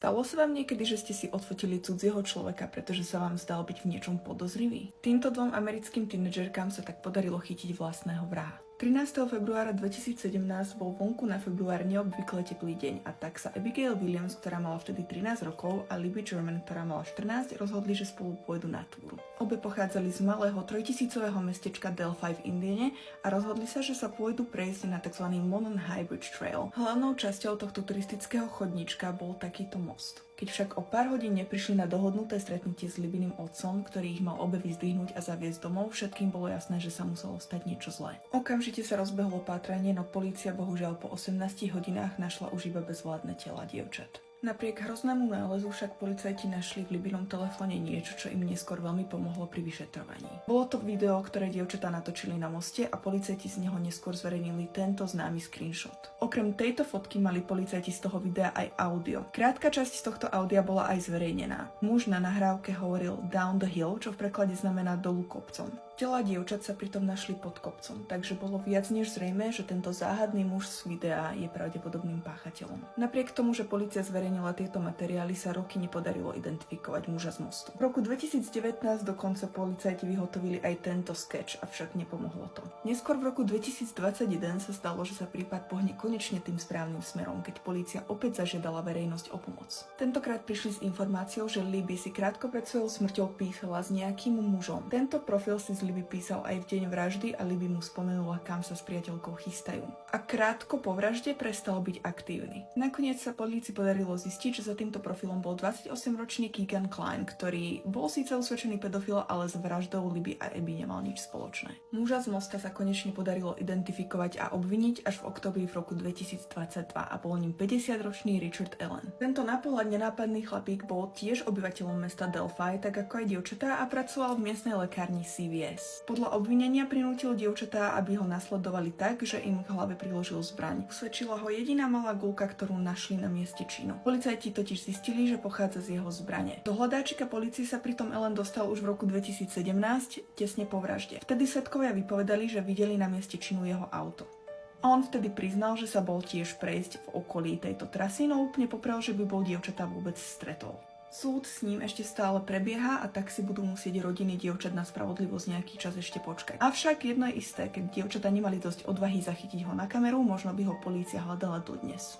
Stalo sa vám niekedy, že ste si odfotili cudzieho človeka, pretože sa vám zdal byť v niečom podozrivý? Týmto dvom americkým tínedžerkám sa tak podarilo chytiť vlastného vraha. 13. februára 2017 bol vonku na február neobvykle teplý deň a tak sa Abigail Williams, ktorá mala vtedy 13 rokov, a Libby German, ktorá mala 14, rozhodli, že spolu pôjdu na túru. Obe pochádzali z malého 3000-ového mestečka Delphi v Indiane a rozhodli sa, že sa pôjdu prejsť na tzv. Monon High Bridge Trail. Hlavnou časťou tohto turistického chodníčka bol takýto most. Keď však o pár hodín neprišli na dohodnuté stretnutie s Libbyným otcom, ktorý ich mal obe vyzdvihnúť a zaviesť domov, všetkým bolo jasné, že sa muselo stať niečo zlé. Okamžite sa rozbehlo pátranie, no polícia bohužiaľ po 18 hodinách našla už iba bezvládne tela dievčat. Napriek hroznému nálezu však policajti našli v Libbynom telefóne niečo, čo im neskôr veľmi pomohlo pri vyšetrovaní. Bolo to video, ktoré dievčatá natočili na moste a policajti z neho neskôr zverejnili tento známy screenshot. Okrem tejto fotky mali policajti z toho videa aj audio. Krátka časť z tohto audia bola aj zverejnená. Muž na nahrávke hovoril down the hill, čo v preklade znamená dolu kopcom. Tela dievčat sa pritom našli pod kopcom, takže bolo viac než zrejmé, že tento záhadný muž z videa je pravdepodobným páchateľom. Napriek tomu, že polícia zverejnila tieto materiály, sa roky nepodarilo identifikovať muža z mostu. V roku 2019 dokonca policajti vyhotovili aj tento sketch, avšak nepomohlo to. Neskôr v roku 2021 sa stalo, že sa prípad pohne konečne tým správnym smerom, keď polícia opäť zažiadala verejnosť o pomoc. Tentokrát prišli s informáciou, že Libby si krátko pred svojou smrťou písala s nejakým mužom. Tento profil si Libby písal aj v deň vraždy a Libby mu spomenula, kam sa s priateľkou chystajú. A krátko po vražde prestal byť aktívny. Nakoniec sa polícii podarilo zistiť, že za týmto profilom bol 28-ročný Keegan Klein, ktorý bol síce usvedčený pedofil, ale s vraždou Libby a Abby nemal nič spoločné. Muža z mosta sa konečne podarilo identifikovať a obviniť až v októbri v roku 2022 a bol ním 50-ročný Richard Allen. Tento napoľad nenápadný chlapík bol tiež obyvateľom mesta Delphi, tak ako aj dievčatá, a pracoval v miestnej lekárni CVS. Podľa obvinenia prinútil dievčatá, aby ho nasledovali tak, že im k hlave priložil zbraň. Usvedčila ho jediná malá guľka, ktorú našli na mieste činu. Policajti totiž zistili, že pochádza z jeho zbrane. Do hľadáčika polície sa pritom Allen dostal už v roku 2017, tesne po vražde. Vtedy svedkovia vypovedali, že videli na mieste činu jeho auto. A on vtedy priznal, že sa bol tiež prejsť v okolí tejto trasy, no úplne poprel, že by bol dievčatá vôbec stretol. Súd s ním ešte stále prebieha a tak si budú musieť rodiny dievčat na spravodlivosť nejaký čas ešte počkať. Avšak jedno je isté, keď dievčatá nemali dosť odvahy zachytiť ho na kameru, možno by ho polícia hľadala dodnes.